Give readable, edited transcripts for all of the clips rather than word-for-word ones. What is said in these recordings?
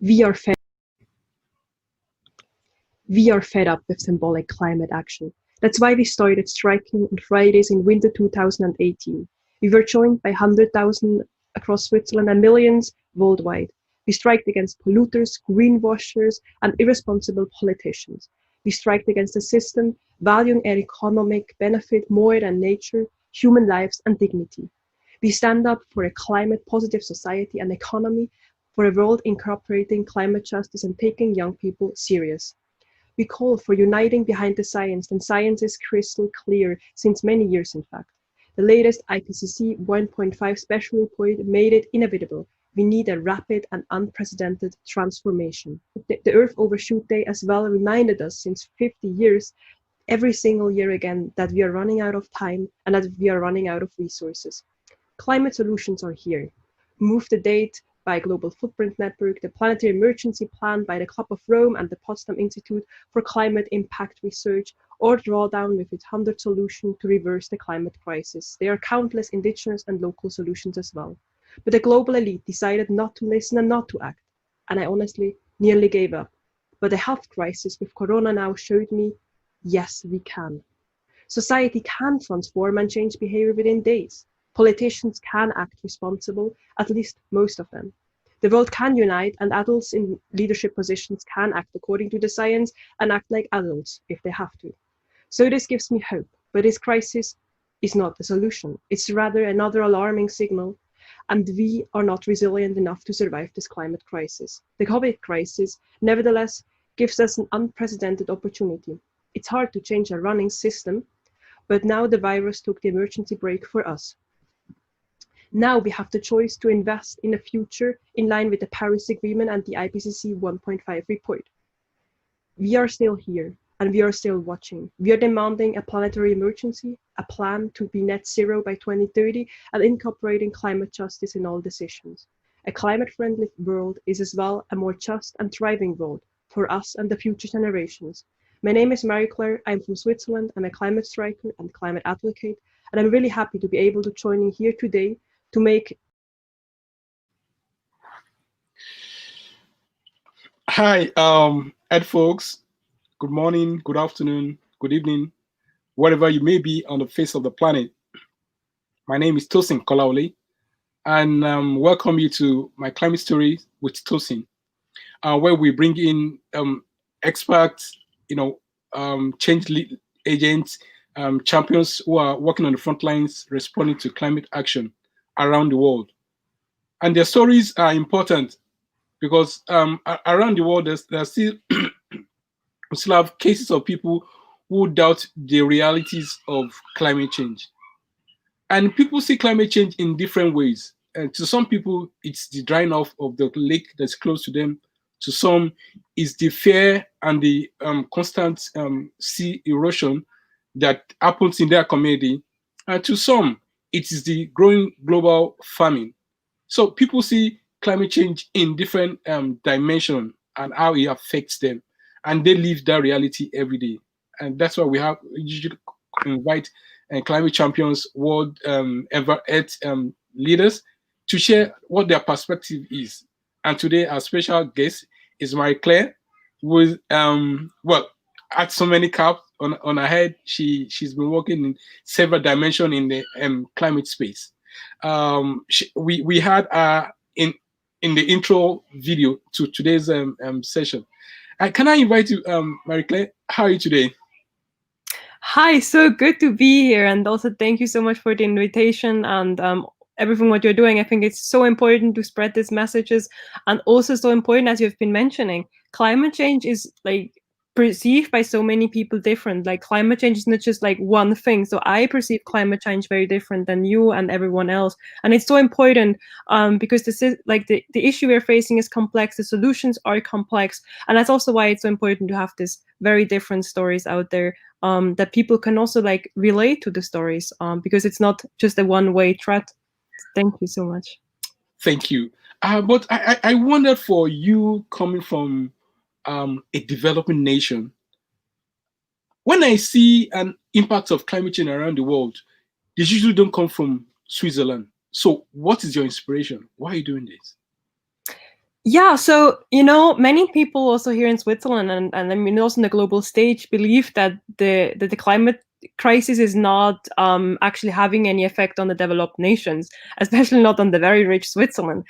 We are fed We are fed up with symbolic climate action. That's why we started striking on Fridays in winter 2018. We were joined by 100,000 across Switzerland and millions worldwide. We striked against polluters, greenwashers, and irresponsible politicians. We striked against a system valuing an economic benefit more than nature, human lives, and dignity. We stand up for a climate-positive society and economy, for a world incorporating climate justice and taking young people serious. We call for uniting behind the science, and science is crystal clear since many years, in fact. The latest IPCC 1.5 special report made it inevitable. We need a rapid and unprecedented transformation. The Earth Overshoot Day as well reminded us since 50 years, every single year again, that we are running out of time and that we are running out of resources. Climate solutions are here. Move the date by Global Footprint Network, the Planetary Emergency Plan by the Club of Rome and the Potsdam Institute for Climate Impact Research, or Drawdown with its 100 solutions to reverse the climate crisis. There are countless indigenous and local solutions as well. But the global elite decided not to listen and not to act, and I honestly nearly gave up. But the health crisis with Corona now showed me, yes, we can. Society can transform and change behavior within days. Politicians can act responsible, at least most of them. The world can unite, and adults in leadership positions can act according to the science and act like adults if they have to. So this gives me hope, but this crisis is not the solution. It's rather another alarming signal, and we are not resilient enough to survive this climate crisis. The COVID crisis, nevertheless, gives us an unprecedented opportunity. It's hard to change a running system, but now the virus took the emergency brake for us. Now we have the choice to invest in a future in line with the Paris Agreement and the IPCC 1.5 report. We are still here and we are still watching. We are demanding a planetary emergency, a plan to be net zero by 2030, and incorporating climate justice in all decisions. A climate-friendly world is as well a more just and thriving world for us and the future generations. My name is Marie-Claire. I'm from Switzerland. I'm a climate striker and climate advocate, and I'm really happy to be able to join in here today to make. Hi, Ed folks. Good morning, good afternoon, good evening, wherever you may be on the face of the planet. My name is Tosin Kolaole, and welcome you to my climate story with Tosin, where we bring in experts, change agents, champions who are working on the front lines responding to climate action around the world. And their stories are important because around the world, there's still we still have cases of people who doubt the realities of climate change. And people see climate change in different ways. And to some people, it's the drying off of the lake that's close to them. To some, it's the fear and the constant sea erosion that happens in their community. And to some, it is the growing global farming. So people see climate change in different dimensions and how it affects them. And they live that reality every day. And that's why we usually invite climate champions, world earth leaders to share what their perspective is. And today our special guest is Marie-Claire, who is, had so many caps on her head. She's been working in several dimensions in the climate space. We had in the intro video to today's session. Can I invite you, Marie-Claire? How are you today? Hi, so good to be here, and also thank you so much for the invitation and everything what you're doing. I think it's so important to spread these messages, and also so important, as you've been mentioning, climate change is like perceived by so many people different. Like climate change is not just like one thing. So I perceive climate change very different than you and everyone else. And it's so important because this is like the issue we're facing is complex. The solutions are complex. And that's also why it's so important to have this very different stories out there that people can also like relate to the stories because it's not just a one-way threat. Thank you so much. Thank you. But I wondered, for you coming from a developing nation, when I see an impact of climate change around the world, they usually don't come from Switzerland. So what is your inspiration? Why are you doing this? Yeah, so many people also here in Switzerland and I mean also on the global stage believe that the climate crisis is not actually having any effect on the developed nations, especially not on the very rich Switzerland,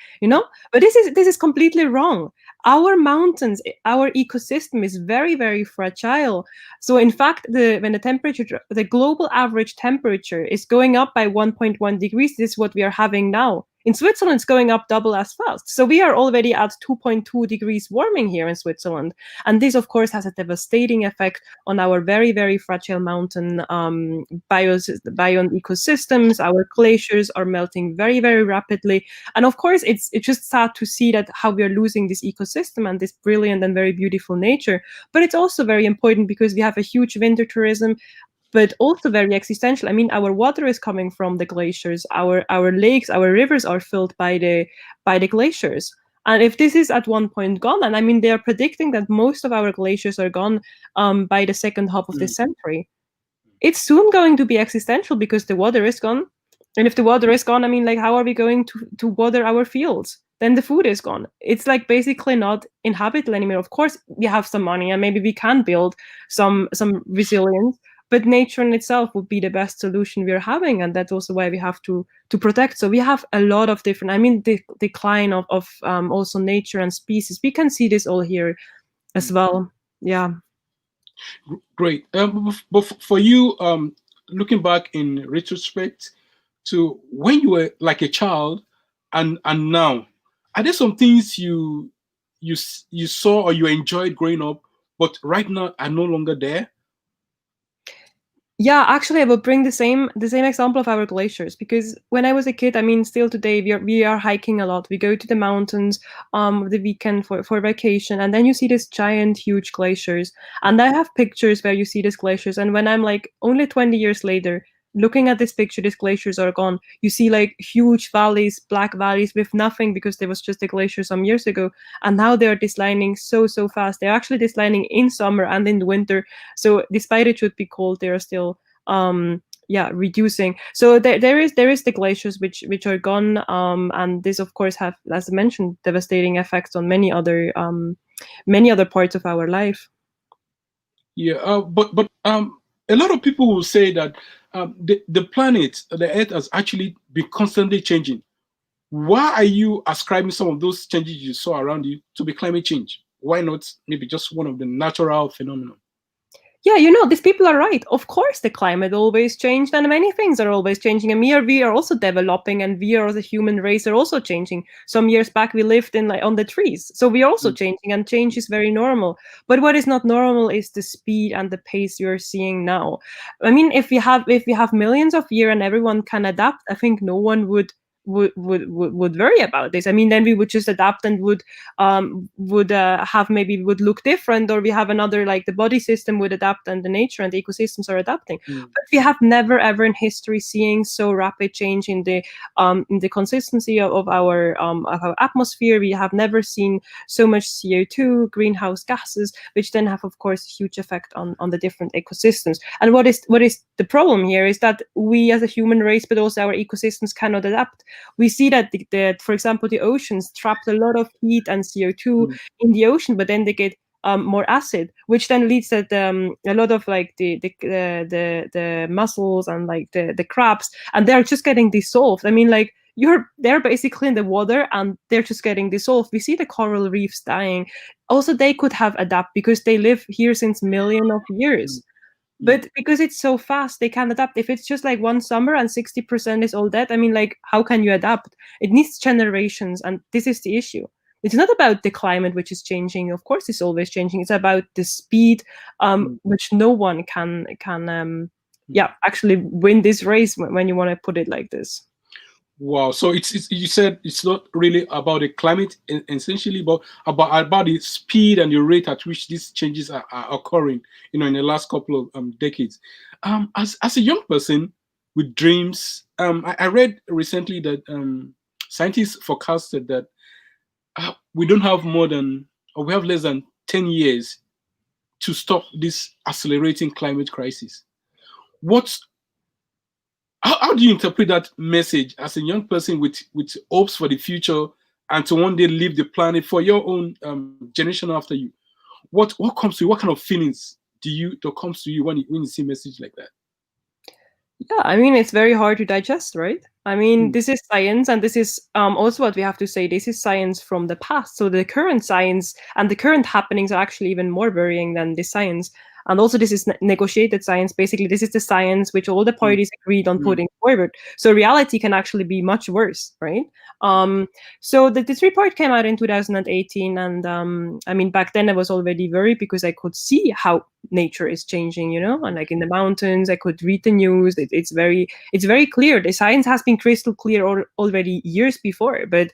But this is completely wrong. Our mountains, our ecosystem is very, very fragile. So in fact, when the global average temperature is going up by 1.1 degrees, this is what we are having now. In Switzerland, it's going up double as fast. So we are already at 2.2 degrees warming here in Switzerland. And this, of course, has a devastating effect on our very, very fragile mountain biome ecosystems. Our glaciers are melting very, very rapidly. And of course, it's just sad to see that how we are losing this ecosystem and this brilliant and very beautiful nature. But it's also very important because we have a huge winter tourism, but also very existential. I mean, our water is coming from the glaciers. Our lakes, our rivers are filled by the glaciers. And if this is at one point gone, and I mean, they are predicting that most of our glaciers are gone by the second half of this century, it's soon going to be existential because the water is gone. And if the water is gone, I mean, like, how are we going to water our fields? Then the food is gone. It's like basically not inhabitable anymore. Of course, we have some money and maybe we can build some resilience, but nature in itself would be the best solution we're having, and that's also why we have to protect. So we have a lot of different. I mean, the decline of also nature and species. We can see this all here as well. Yeah. Great. But for you, looking back in retrospect to when you were like a child and now, are there some things you saw or you enjoyed growing up, but right now are no longer there? Yeah, actually, I will bring the same example of our glaciers, because when I was a kid, I mean, still today we are hiking a lot. We go to the mountains the weekend for vacation, and then you see these giant, huge glaciers. And I have pictures where you see these glaciers, and when I'm like only 20 years later looking at this picture, these glaciers are gone. You see like huge valleys, black valleys with nothing because there was just a glacier some years ago, and now they are declining so fast. They're actually declining in summer and in the winter. So despite it should be cold, they are still reducing. So there is the glaciers which are gone, and this of course have, as I mentioned, devastating effects on many other parts of our life. Yeah, but a lot of people will say that the planet, the Earth, has actually been constantly changing. Why are you ascribing some of those changes you saw around you to be climate change? Why not maybe just one of the natural phenomena? Yeah, these people are right. Of course, the climate always changed, and many things are always changing. And we are also developing, and we are as a human race are also changing. Some years back, we lived in on the trees, so we are also changing, and change is very normal. But what is not normal is the speed and the pace you're seeing now. I mean, if we have millions of years and everyone can adapt, I think no one would worry about this. I mean, then we would just adapt and would look different, or we have another, like the body system would adapt and the nature and the ecosystems are adapting. But we have never ever in history seen so rapid change in the consistency of our atmosphere. We have never seen so much CO2, greenhouse gases, which then have of course huge effect on the different ecosystems. And what is the problem here is that we as a human race, but also our ecosystems, cannot adapt. We see that for example, the oceans trapped a lot of heat and CO2 in the ocean, but then they get more acid, which then leads that a lot of like the mussels and like the crabs, and they're just getting dissolved. I mean, like they're basically in the water and they're just getting dissolved. We see the coral reefs dying. Also, they could have adapted because they live here since millions of years. But because it's so fast, they can't adapt. If it's just like one summer and 60% is all dead, I mean, like, how can you adapt? It needs generations, and this is the issue. It's not about the climate, which is changing. Of course, it's always changing. It's about the speed, which no one can actually win this race when you want to put it like this. Wow. So it's you said it's not really about the climate essentially, but about the speed and the rate at which these changes are occurring, in the last couple of decades. As a young person with dreams, I read recently that scientists forecasted that we don't have more than, or we have less than 10 years to stop this accelerating climate crisis. How do you interpret that message as a young person with hopes for the future and to one day leave the planet for your own generation after you. What comes to you? What kind of feelings that comes to you when you see a message like that? Yeah, I mean, it's very hard to digest, right? I mean, this is science, and this is also what we have to say. This is science from the past. So the current science and the current happenings are actually even more worrying than the science. And also, this is negotiated science. Basically, this is the science which all the parties agreed on putting forward. So reality can actually be much worse, right? So this report came out in 2018, and I mean, back then I was already worried because I could see how nature is changing, and like in the mountains, I could read the news. It's very clear. The science has been crystal clear already years before, but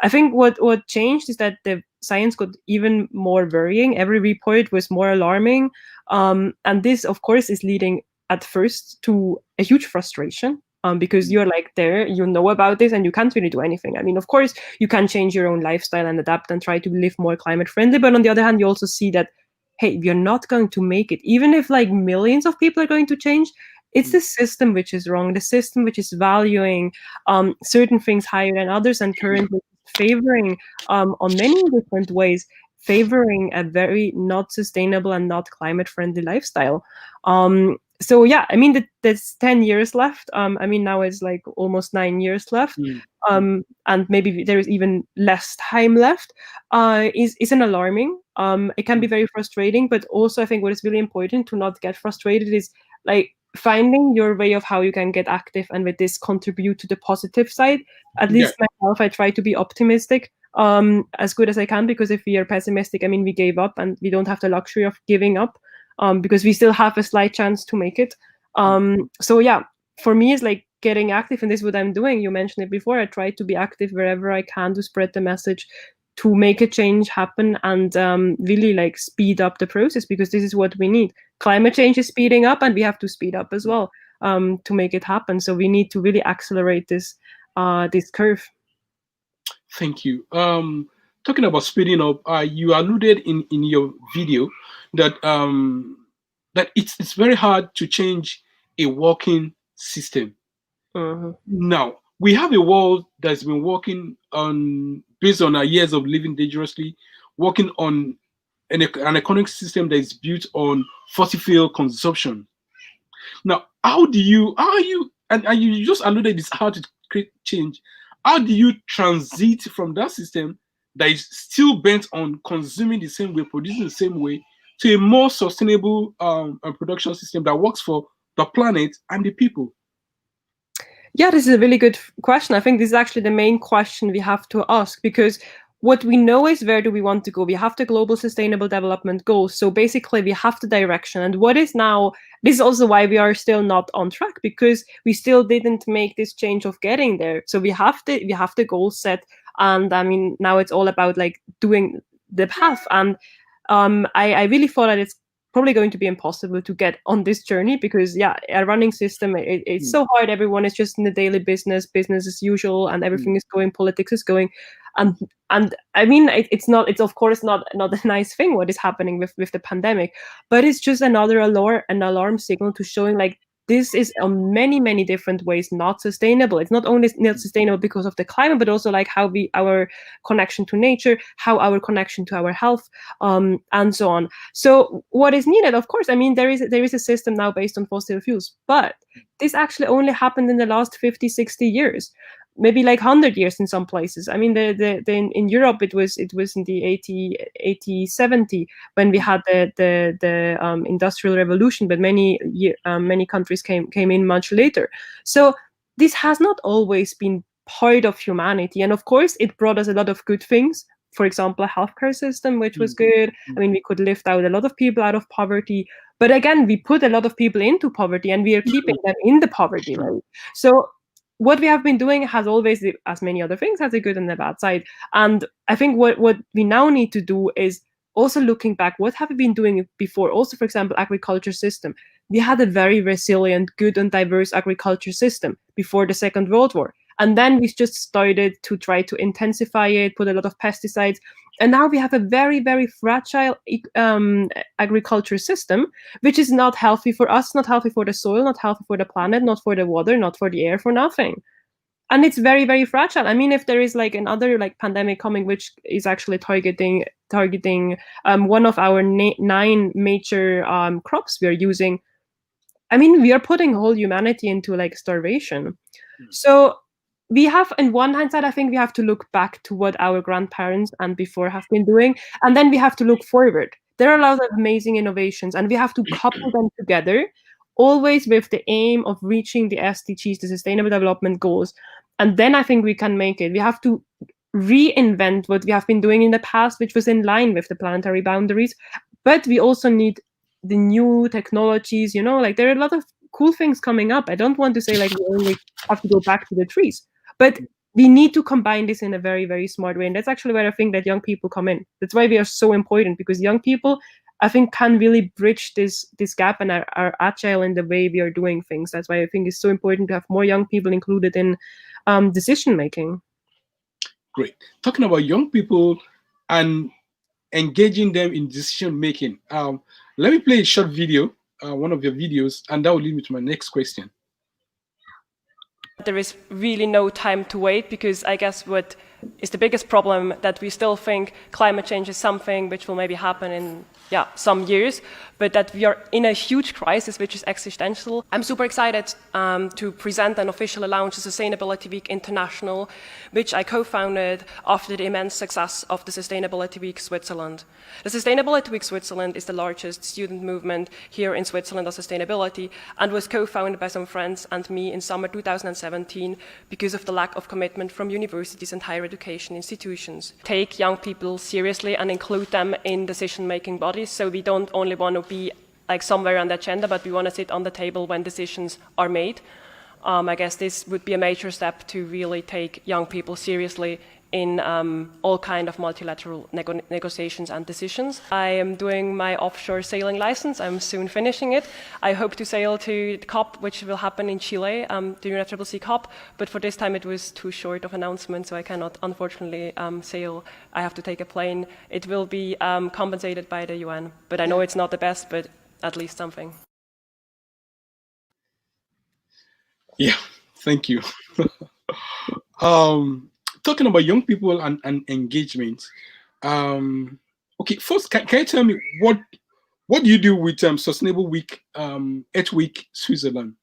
I think what changed is that the science got even more worrying. Every report was more alarming, and this, of course, is leading at first to a huge frustration. Because you're like there, you know about this, and you can't really do anything. I mean, of course, you can change your own lifestyle and adapt and try to live more climate friendly. But on the other hand, you also see that, hey, you're not going to make it. Even if like millions of people are going to change, it's the system which is wrong. The system which is valuing certain things higher than others, and currently favoring on many different ways, favoring a very not sustainable and not climate friendly lifestyle. So yeah, I mean, there's 10 years left. I mean, now it's like almost 9 years left. And maybe there is even less time left, is an alarming. It can be very frustrating, but also I think what is really important to not get frustrated is like finding your way of how you can get active and with this contribute to the positive side. At least myself, I try to be optimistic as good as I can, because if we are pessimistic, I mean, we gave up and we don't have the luxury of giving up, because we still have a slight chance to make it. So yeah, for me, it's like getting active, and this is what I'm doing. You mentioned it before. I try to be active wherever I can to spread the message, to make a change happen, and really like speed up the process, because this is what we need. Climate change is speeding up, and we have to speed up as well to make it happen. So we need to really accelerate this curve. Thank you. Talking about speeding up, you alluded in your video that that it's very hard to change a working system. Now we have a world that's been working on based on our years of living dangerously, working on an economic system that is built on fossil fuel consumption. Now, how are you, and you just alluded it's hard to create change. How do you transit from that system that is still bent on consuming the same way, producing the same way, to a more sustainable production system that works for the planet and the people? Yeah, this is a really good question. I think this is actually the main question we have to ask, because what we know is, where do we want to go? We have the global sustainable development goals. So basically we have the direction. And what is now, this is also why we are still not on track, because we still didn't make this change of getting there. So we have the goal set. And I mean, now it's all about like doing the path. And I really thought that it's probably going to be impossible to get on this journey, because yeah, a running system, it's so hard. Everyone is just in the daily business as usual, and everything is going, politics is going, and I mean, it's of course not a nice thing what is happening with the pandemic, but it's just an alarm signal to showing like this is on many different ways not sustainable. It's not only not sustainable because of the climate, but also like how our connection to nature, how our connection to our health, and so on. So what is needed, of course, I mean, there is a system now based on fossil fuels, but this actually only happened in the last 50-60 years, maybe like 100 years in some places. I mean, in Europe it was in the 80-70 when we had the industrial revolution, but many countries came in much later. So this has not always been part of humanity, and of course it brought us a lot of good things. For example, a healthcare system which was good. I mean, we could lift out a lot of people out of poverty, but again, we put a lot of people into poverty, and we are keeping them in the poverty, right? So what we have been doing has always, as many other things, has a good and a bad side. And I think what we now need to do is also looking back, what have we been doing before? Also, for example, agriculture system. We had a very resilient, good and diverse agriculture system before the Second World War. And then we just started to try to intensify it, put a lot of pesticides. And now we have a very fragile agriculture system, which is not healthy for us, not healthy for the soil, not healthy for the planet, not for the water, not for the air, for nothing. and it's very, very fragile. I mean, if there is like another like pandemic coming, which is actually targeting one of our 9 major crops we are using, I mean, we are putting whole humanity into like starvation. So we have, on one hand side, I think we have to look back to what our grandparents and before have been doing, and then we have to look forward. There are a lot of amazing innovations, and we have to couple them together, always with the aim of reaching the SDGs, the Sustainable Development Goals. And then I think we can make it. We have to reinvent what we have been doing in the past, which was in line with the planetary boundaries. But we also need the new technologies, like there are a lot of cool things coming up. I don't want to say like we only have to go back to the trees, but we need to combine this in a very, very smart way. And that's actually where I think that young people come in. That's why we are so important, because young people, I think, can really bridge this gap and are agile in the way we are doing things. That's why I think it's so important to have more young people included in decision making. Great. Talking about young people and engaging them in decision making. Let me play a short video, one of your videos, and that will lead me to my next question. There is really no time to wait, because I guess what is the biggest problem that we still think climate change is something which will maybe happen in some years, but that we are in a huge crisis which is existential. I'm super excited to present and officially launch the Sustainability Week International, which I co-founded after the immense success of the Sustainability Week Switzerland. The Sustainability Week Switzerland is the largest student movement here in Switzerland on sustainability, and was co-founded by some friends and me in summer 2017 because of the lack of commitment from universities and higher education institutions. Take young people seriously and include them in decision-making bodies. So we don't only want to be like somewhere on the agenda, but we want to sit on the table when decisions are made. I guess this would be a major step to really take young people seriously in all kind of multilateral negotiations and decisions. I am doing my offshore sailing license. I'm soon finishing it. I hope to sail to the COP, which will happen in Chile, the UNFCCC COP, but for this time it was too short of announcement, so I cannot, unfortunately, sail. I have to take a plane. It will be compensated by the UN, but I know it's not the best, but at least something. Yeah, thank you. Talking about young people and engagement. Okay, first, can you tell me what do you do with Sustainable Week, Earth Week Switzerland?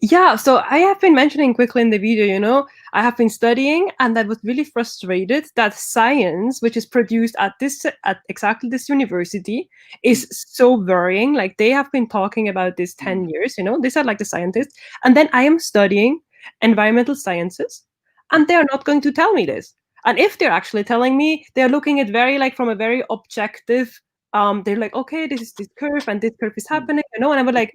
Yeah, so I have been mentioning quickly in the video, I have been studying, and I was really frustrated that science, which is produced at exactly this university, is so varying. Like, they have been talking about this 10 years, these are like the scientists, and then I am studying environmental sciences, and they're not going to tell me this. And if they're actually telling me, they're looking at from a very objective, they're like, okay, this is this curve, and this curve is happening, and I was like,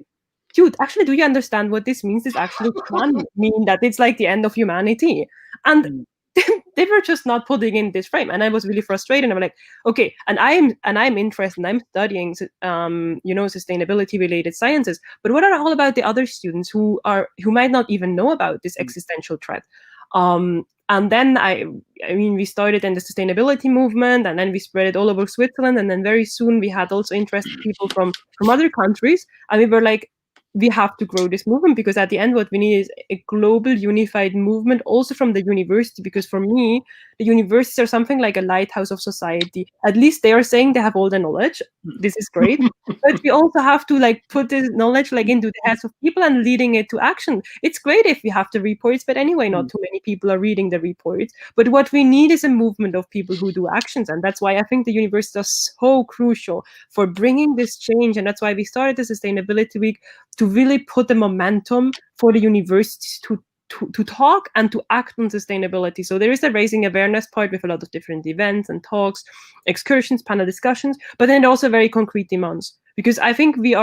dude, actually, do you understand what this means? This actually can mean that it's like the end of humanity. And they were just not putting in this frame. And I was really frustrated. And I'm like, okay, and I'm interested, and I'm studying sustainability related sciences. But what are all about the other students who might not even know about this existential threat? And then we started in the sustainability movement, and then we spread it all over Switzerland. And then very soon we had also interested people from other countries. And we were like, we have to grow this movement, because at the end what we need is a global unified movement, also from the university, because for me the universities are something like a lighthouse of society. At least they are saying they have all the knowledge. This is great. But we also have to like put this knowledge like into the heads of people and leading it to action. It's great if we have the reports, but anyway, not too many people are reading the reports. But what we need is a movement of people who do actions, and that's why I think the universities are so crucial for bringing this change. And that's why we started the Sustainability Week, to really put the momentum for the universities to talk and to act on sustainability. So there is a raising awareness part with a lot of different events and talks, excursions, panel discussions, but then also very concrete demands. Because I think we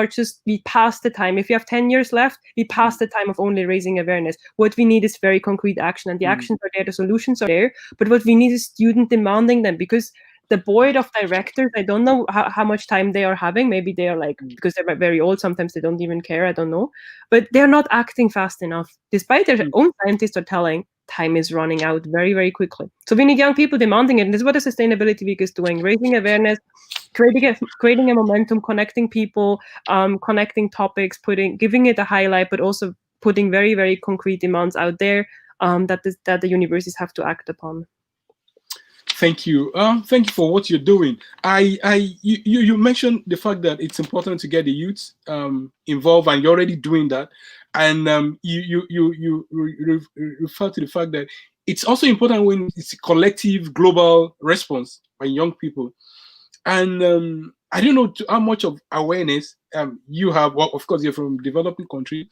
passed the time. If you have 10 years left, we passed the time of only raising awareness. What we need is very concrete action, and the actions are there, the solutions are there. But what we need is student demanding them, because the board of directors, I don't know how much time they are having. Maybe they are like, because they're very old, sometimes they don't even care, I don't know. But they're not acting fast enough, despite their own scientists are telling time is running out very, very quickly. So we need young people demanding it. And this is what the Sustainability Week is doing, raising awareness, creating a momentum, connecting people, connecting topics, giving it a highlight, but also putting very, very concrete demands out there. that the universities have to act upon. Thank you. Thank you for what you're doing. You mentioned the fact that it's important to get the youth involved, and you're already doing that. And you refer to the fact that it's also important when it's a collective global response by young people. And I don't know how much of awareness you have. Well, of course, you're from developing country.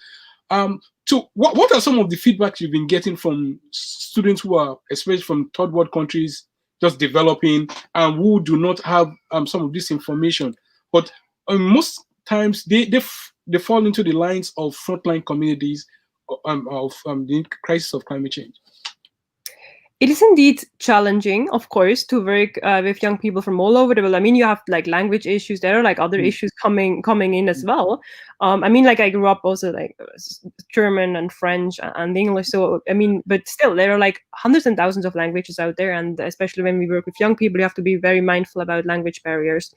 So what are some of the feedbacks you've been getting from students who are, especially from third world countries, just developing, and who do not have some of this information? But most times they fall into the lines of frontline communities of the crisis of climate change. It is indeed challenging, of course, to work with young people from all over the world. I mean, you have like language issues. There are like other issues coming in as well. I mean, like I grew up also like German and French and English. So I mean, but still, there are like hundreds and thousands of languages out there, and especially when we work with young people, you have to be very mindful about language barriers.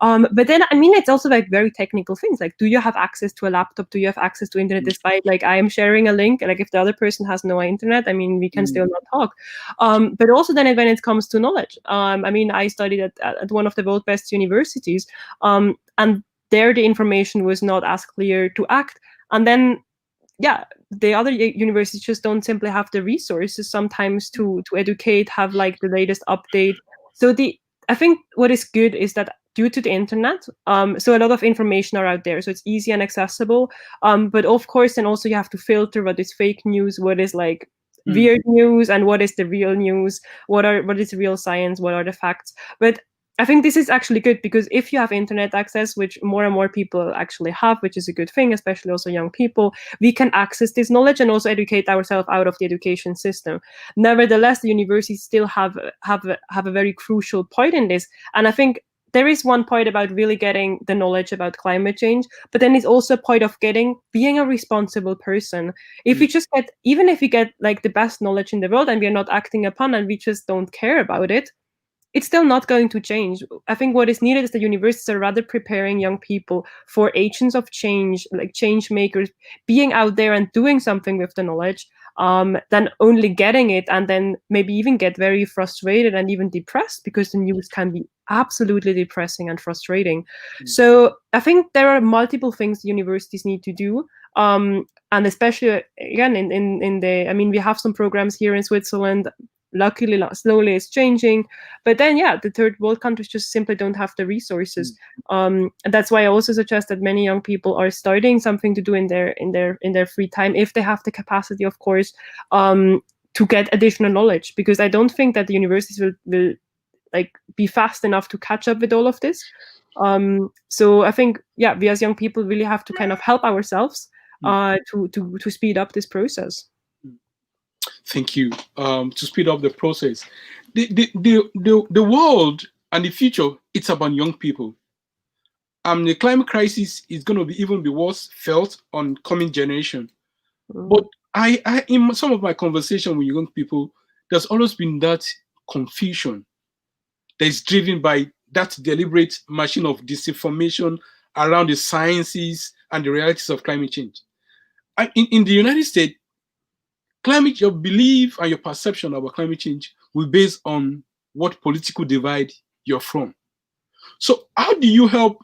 But then, I mean, it's also like very technical things. Like, do you have access to a laptop? Do you have access to internet? Despite like I am sharing a link, like if the other person has no internet, I mean, we can still not talk. But also then when it comes to knowledge, I mean, I studied at one of the world's best universities, and there the information was not as clear to act. And then, yeah, the other universities just don't simply have the resources sometimes to educate, have like the latest update. So I think what is good is that due to the internet, so a lot of information are out there, so it's easy and accessible. But of course, then also you have to filter what is fake news, what is like weird news, and what is the real news, what is real science, what are the facts. But I think this is actually good, because if you have internet access, which more and more people actually have, which is a good thing, especially also young people, we can access this knowledge and also educate ourselves out of the education system. Nevertheless, the universities still have a very crucial point in this, and I think there is one point about really getting the knowledge about climate change, but then it's also a point of being a responsible person. If we just even if we get like the best knowledge in the world and we're not acting upon, and we just don't care about it, it's still not going to change. I think what is needed is the universities are rather preparing young people for agents of change, like change makers, being out there and doing something with the knowledge, than only getting it and then maybe even get very frustrated and even depressed, because the news can be absolutely depressing and frustrating. So I think there are multiple things the universities need to do. And especially again in the, I mean, we have some programs here in Switzerland. Luckily, slowly it's changing, but then the third world countries just simply don't have the resources. And that's why I also suggest that many young people are starting something to do in their free time, if they have the capacity, of course, to get additional knowledge. Because I don't think that the universities will like be fast enough to catch up with all of this. So I think we as young people really have to kind of help ourselves to speed up this process. Thank you. To speed up the process, the world and the future, it's about young people. The climate crisis is going to even be worse felt on coming generation. But I in some of my conversation with young people, there's always been that confusion that is driven by that deliberate machine of disinformation around the sciences and the realities of climate change. In the United States, your belief and your perception about climate change will be based on what political divide you're from. So how do you help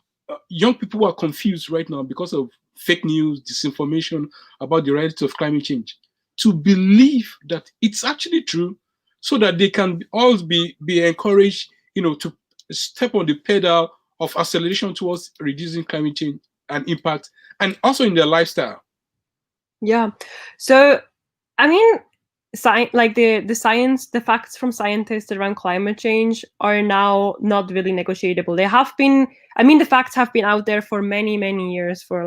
young people who are confused right now because of fake news, disinformation about the reality of climate change, to believe that it's actually true, so that they can always be encouraged, to step on the pedal of acceleration towards reducing climate change and impact, and also in their lifestyle? Yeah. So I mean, the facts from scientists around climate change are now not really negotiable. They have been, I mean, the facts have been out there for many, many years, for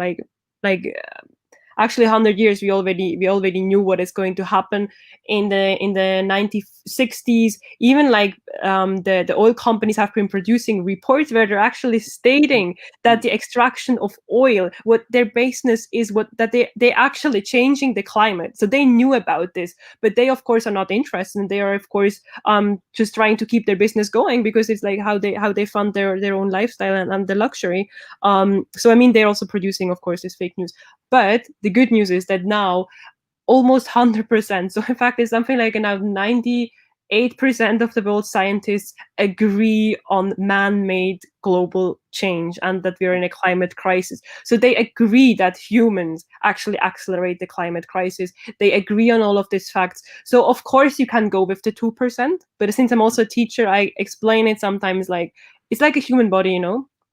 actually 100 years. We already knew what is going to happen in the 1960s. Even the oil companies have been producing reports where they're actually stating that the extraction of oil, what their baseness is, that they actually changing the climate. So they knew about this, but they of course are not interested, and they are of course just trying to keep their business going, because it's like how they fund their own lifestyle and the luxury. So I mean, they're also producing, of course, this fake news. But the good news is that now almost 100%. So in fact, it's something like now 98% of the world's scientists agree on man-made global change and that we're in a climate crisis. So they agree that humans actually accelerate the climate crisis. They agree on all of these facts. So of course you can go with the 2%, but since I'm also a teacher, I explain it sometimes like, it's like a human body,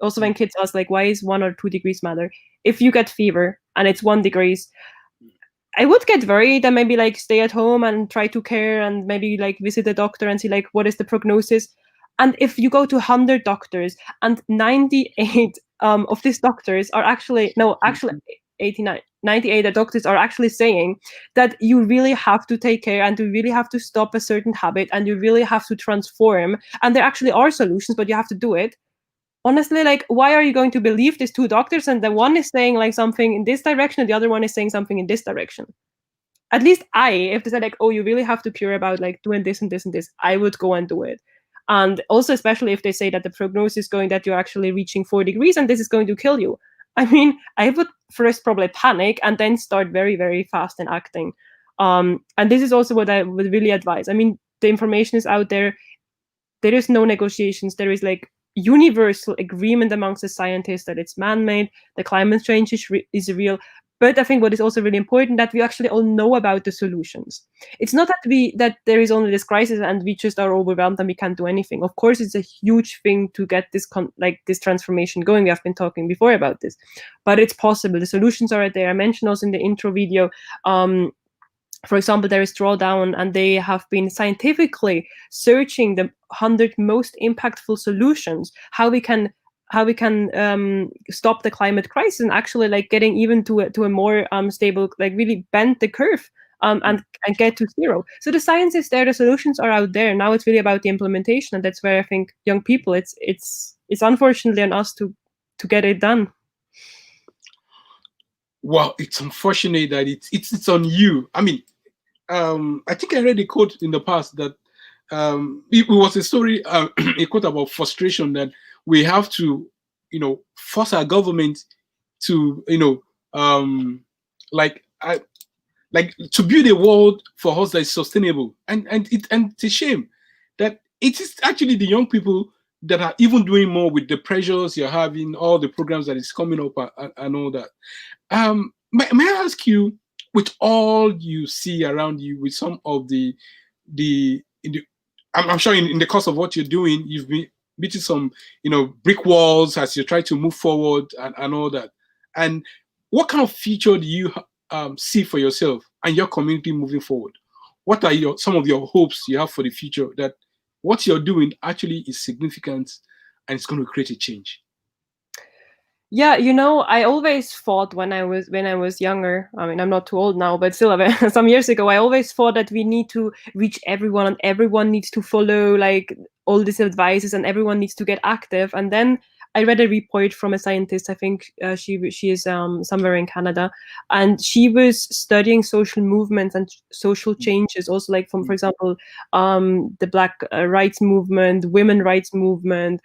Also when kids ask like, why is 1 or 2 degrees matter? If you get fever and it's 1 degrees, I would get worried and maybe like stay at home and try to care and maybe like visit a doctor and see like what is the prognosis. And if you go to 100 doctors and 98 of these doctors are actually 89, 98 doctors are actually saying that you really have to take care and you really have to stop a certain habit and you really have to transform. And there actually are solutions, but you have to do it. Honestly, like, why are you going to believe these 2 doctors and the one is saying like something in this direction and the other one is saying something in this direction? At least if they said like, oh, you really have to care about like doing this and this and this, I would go and do it. And also, especially if they say that the prognosis is going that you're actually reaching 4 degrees and this is going to kill you. I mean, I would first probably panic and then start very, very fast in acting. And this is also what I would really advise. I mean, the information is out there. There is no negotiations. There is like universal agreement amongst the scientists that it's man-made, the climate change is real. But I think what is also really important that we actually all know about the solutions. It's not that there is only this crisis and we just are overwhelmed and we can't do anything. Of course, it's a huge thing to get this this transformation going. We have been talking before about this, but it's possible. The solutions are right there. I mentioned also in the intro video. For example, there is Drawdown, and they have been scientifically searching the 100 most impactful solutions, how we can stop the climate crisis and actually like getting even to a more stable, like really bend the curve and get to zero. So the science is there, the solutions are out there. Now it's really about the implementation, and that's where I think young people, it's unfortunately on us to get it done. Well, it's unfortunate that it's on you. I mean, I think I read a quote in the past that it was a story, a quote about frustration that we have to, force our government to, like to build a world for us that is sustainable. And it's a shame that it is actually the young people that are even doing more with the pressures you're having, all the programs that is coming up and all that. May I ask you, with all you see around you, with some of I'm sure in the course of what you're doing, you've been meeting some, brick walls as you try to move forward and all that. And what kind of future do you see for yourself and your community moving forward? What are some of your hopes you have for the future, that what you're doing actually is significant and it's going to create a change? Yeah, I always thought when I was younger, I mean, I'm not too old now, but still some years ago, I always thought that we need to reach everyone and everyone needs to follow like all these advices and everyone needs to get active. And then I read a report from a scientist, I think she is somewhere in Canada, and she was studying social movements and social changes, also like from, for example, the Black rights movement, women rights movement,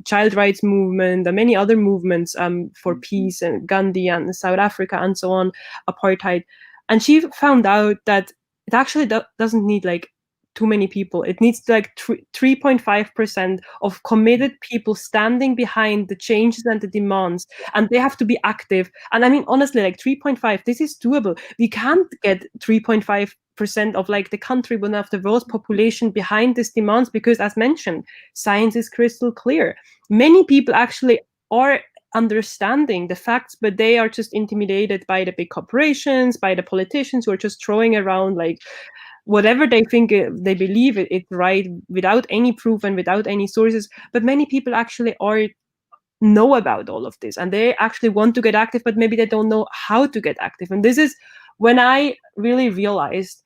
child rights movement, and many other movements for peace, and Gandhi and South Africa and so on, apartheid. And she found out that it actually doesn't need like too many people. It needs like 3.5% of committed people standing behind the changes and the demands, and they have to be active. And I mean, honestly, like 3.5, this is doable. We can't get 3.5% of like the country, one of the world's population, behind these demands, because as mentioned, science is crystal clear. Many people actually are understanding the facts, but they are just intimidated by the big corporations, by the politicians who are just throwing around like whatever they think they believe it's right, without any proof and without any sources. But many people actually know about all of this and they actually want to get active, but maybe they don't know how to get active. And this is when I really realized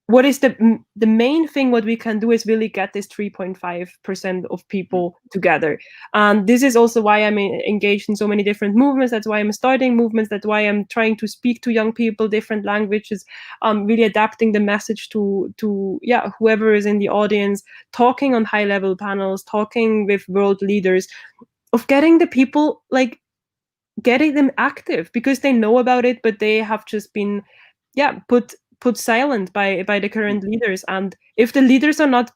what is the main thing what we can do is really get this 3.5% of people together. And this is also why I'm engaged in so many different movements. That's why I'm starting movements. That's why I'm trying to speak to young people, different languages, really adapting the message to whoever is in the audience, talking on high level panels, talking with world leaders, of getting the people, like getting them active, because they know about it, but they have just been put silent by the current leaders. And if the leaders are not,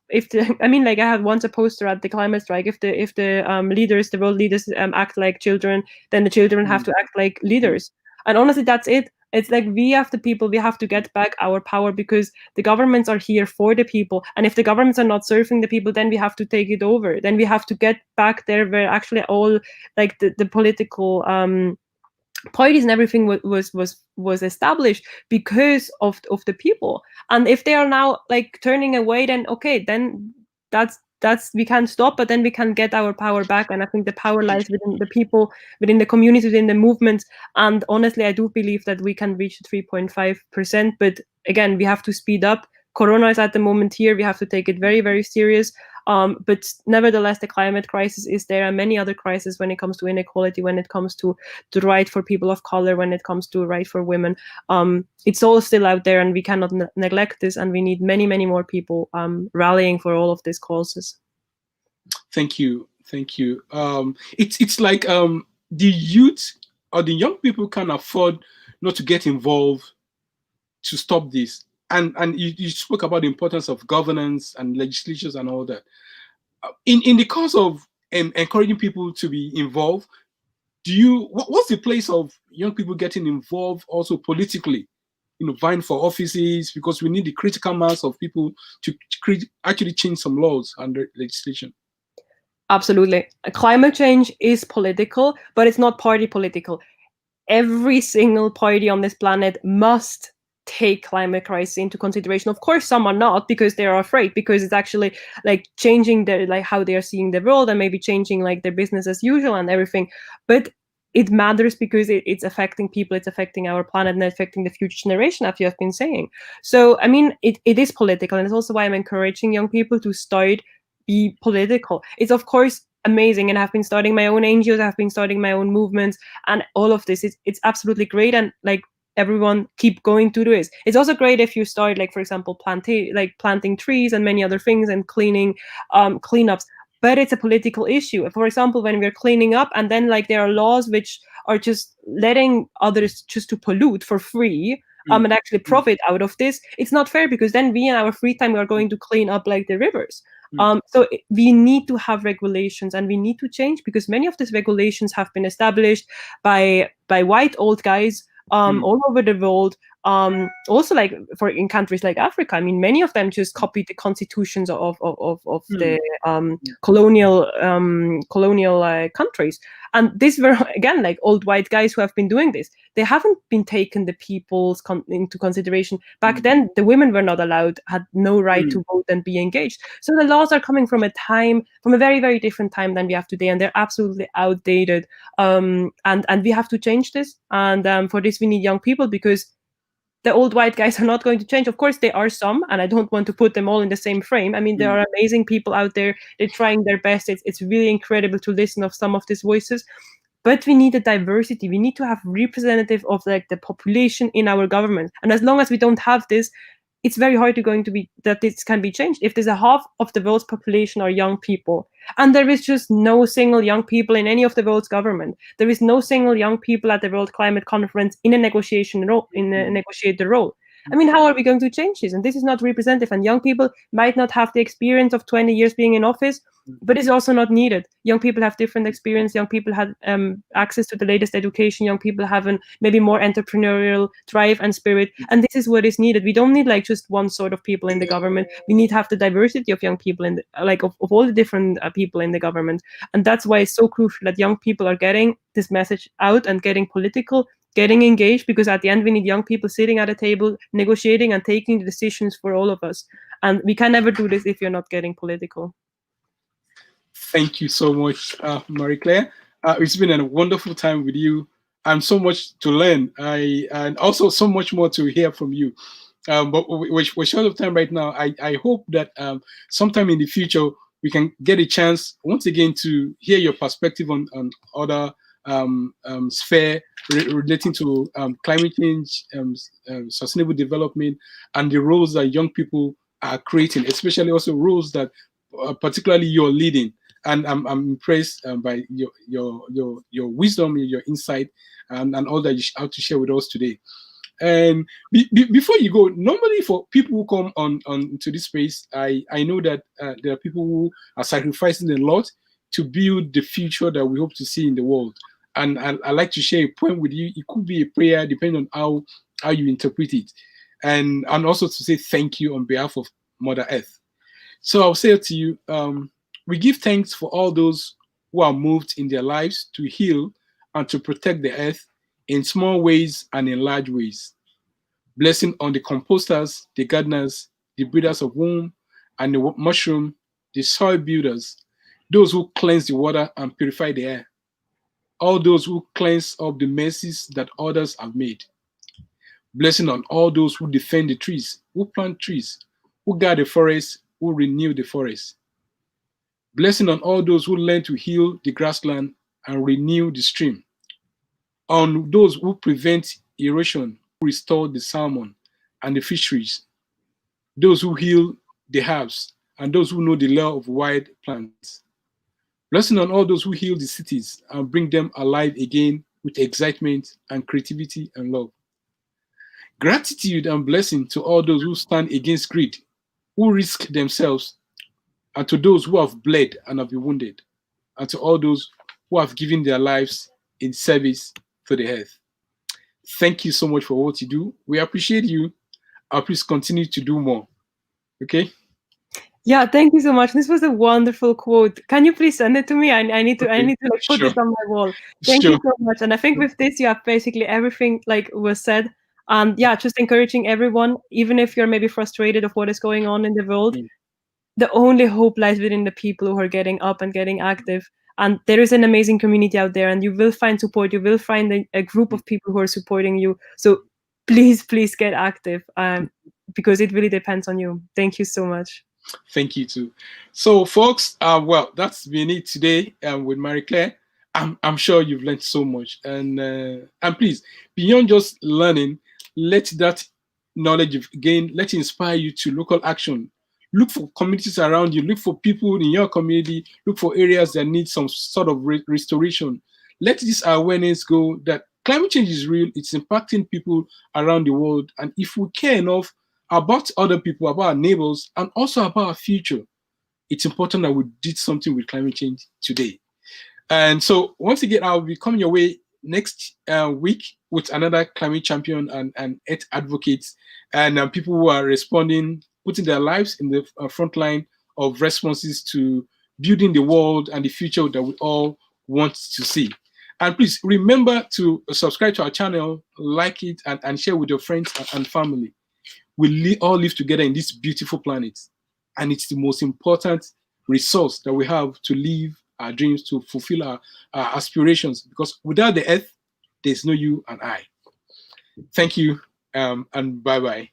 I mean, like I had once a poster at the climate strike, if the leaders, the world leaders act like children, then the children have to act like leaders. And honestly, that's it. It's like we have the people, we have to get back our power, because the governments are here for the people. And if the governments are not serving the people, then we have to take it over. Then we have to get back there where actually all like the political parties and everything was established because of the people. And if they are now like turning away, then okay, then that's we can't stop, but then we can get our power back. And I think the power lies within the people, within the community, within the movements. And honestly, I do believe that we can reach 3.5%, but again, we have to speed up. Corona is at the moment here, we have to take it very, very serious. But nevertheless, the climate crisis is there, and many other crises when it comes to inequality, when it comes to the right for people of color, when it comes to right for women. It's all still out there, and we cannot neglect this, and we need many, many more people rallying for all of these causes. Thank you. It's like the youth or the young people can afford not to get involved to stop this. And you spoke about the importance of governance and legislatures and all that. In the course of encouraging people to be involved, what's the place of young people getting involved also politically? Vying for offices, because we need the critical mass of people to actually change some laws and legislation. Absolutely. Climate change is political, but it's not party political. Every single party on this planet must take climate crisis into consideration. Of course, some are not, because they are afraid, because it's actually like changing their like how they are seeing the world, and maybe changing like their business as usual and everything. But it matters because it's affecting people, it's affecting our planet, and affecting the future generation, as you have been saying. So I mean, it is political, and it's also why I'm encouraging young people to be political. It's of course amazing, and I've been starting my own NGOs, I've been starting my own movements, and all of this. It's absolutely great, and like everyone keep going to do this. It's also great if you start, like for example, planting trees and many other things, and cleaning cleanups. But it's a political issue. For example, when we're cleaning up, and then like there are laws which are just letting others just to pollute for free, and actually profit out of this, it's not fair, because then we in our free time we are going to clean up like the rivers. So we need to have regulations, and we need to change, because many of these regulations have been established by white old guys all over the world. Also, like in countries like Africa, I mean, many of them just copied the constitutions of the colonial countries. And these were again like old white guys who have been doing this. They haven't been taken the people's into consideration. Back then, the women were not allowed, had no right to vote and be engaged. So the laws are coming from a very, very different time than we have today, and they're absolutely outdated. And we have to change this. And for this, we need young people, because the old white guys are not going to change. Of course, there are some, and I don't want to put them all in the same frame. I mean, there are amazing people out there. They're trying their best. It's really incredible to listen of some of these voices. But we need a diversity. We need to have representative of like the population in our government. And as long as we don't have this, it's very hard that this can be changed. If there's a half of the world's population are young people, and there is just no single young people in any of the world's government, there is no single young people at the World Climate Conference in a negotiator role. I mean, how are we going to change this? And this is not representative. And young people might not have the experience of 20 years being in office, but it's also not needed. Young people have different experience. Young people have access to the latest education. Young people have maybe more entrepreneurial drive and spirit. And this is what is needed. We don't need like just one sort of people in the government. We need to have the diversity of young people of all the different people in the government. And that's why it's so crucial that young people are getting this message out and getting political, getting engaged, because at the end we need young people sitting at a table, negotiating and taking the decisions for all of us. And we can never do this if you're not getting political. Thank you so much, Marie-Claire. It's been a wonderful time with you, and so much to learn, and also so much more to hear from you. But we're short of time right now. I hope that sometime in the future we can get a chance once again to hear your perspective on other sphere relating to climate change, sustainable development, and the roles that young people are creating, especially also roles that particularly you're leading. And I'm impressed by your wisdom, your insight, and all that you have to share with us today. And before you go, normally for people who come on to this space, I know that there are people who are sacrificing a lot to build the future that we hope to see in the world. And I like to share a point with you. It could be a prayer, depending on how you interpret it, and also to say thank you on behalf of Mother Earth. So I'll say to you, we give thanks for all those who are moved in their lives to heal and to protect the earth in small ways and in large ways. Blessing on the composters, the gardeners, the breeders of womb, and the mushroom, the soil builders, those who cleanse the water and purify the air, all those who cleanse up the messes that others have made. Blessing on all those who defend the trees, who plant trees, who guard the forest, who renew the forest. Blessing on all those who learn to heal the grassland and renew the stream. On those who prevent erosion, who restore the salmon and the fisheries. Those who heal the herbs and those who know the law of wild plants. Blessing on all those who heal the cities and bring them alive again with excitement and creativity and love. Gratitude and blessing to all those who stand against greed, who risk themselves, and to those who have bled and have been wounded, and to all those who have given their lives in service to the earth. Thank you so much for what you do. We appreciate you. Please continue to do more. Okay? Yeah, thank you so much. This was a wonderful quote. Can you please send it to me? I need to like, put it on my wall. Thank you so much. And I think with this, you have basically everything like was said. Yeah, just encouraging everyone, even if you're maybe frustrated of what is going on in the world, the only hope lies within the people who are getting up and getting active. And there is an amazing community out there, and you will find support. You will find a group of people who are supporting you. So please get active, because it really depends on you. Thank you so much. Thank you too. So, folks, well, that's been it today with Marie Claire. I'm sure you've learned so much, and please, beyond just learning, let that knowledge you've gained, let it inspire you to local action. Look for communities around you. Look for people in your community. Look for areas that need some sort of restoration. Let this awareness go that climate change is real. It's impacting people around the world, and if we care enough about other people, about our neighbors, and also about our future, it's important that we did something with climate change today. And so once again, I'll be coming your way next week with another climate champion and earth advocates and people who are responding, putting their lives in the front line of responses to building the world and the future that we all want to see. And please remember to subscribe to our channel, like it, and share with your friends and family. We all live together in this beautiful planet, and it's the most important resource that we have to live our dreams, to fulfill our aspirations, because without the earth, there's no you and I. Thank you, and bye-bye.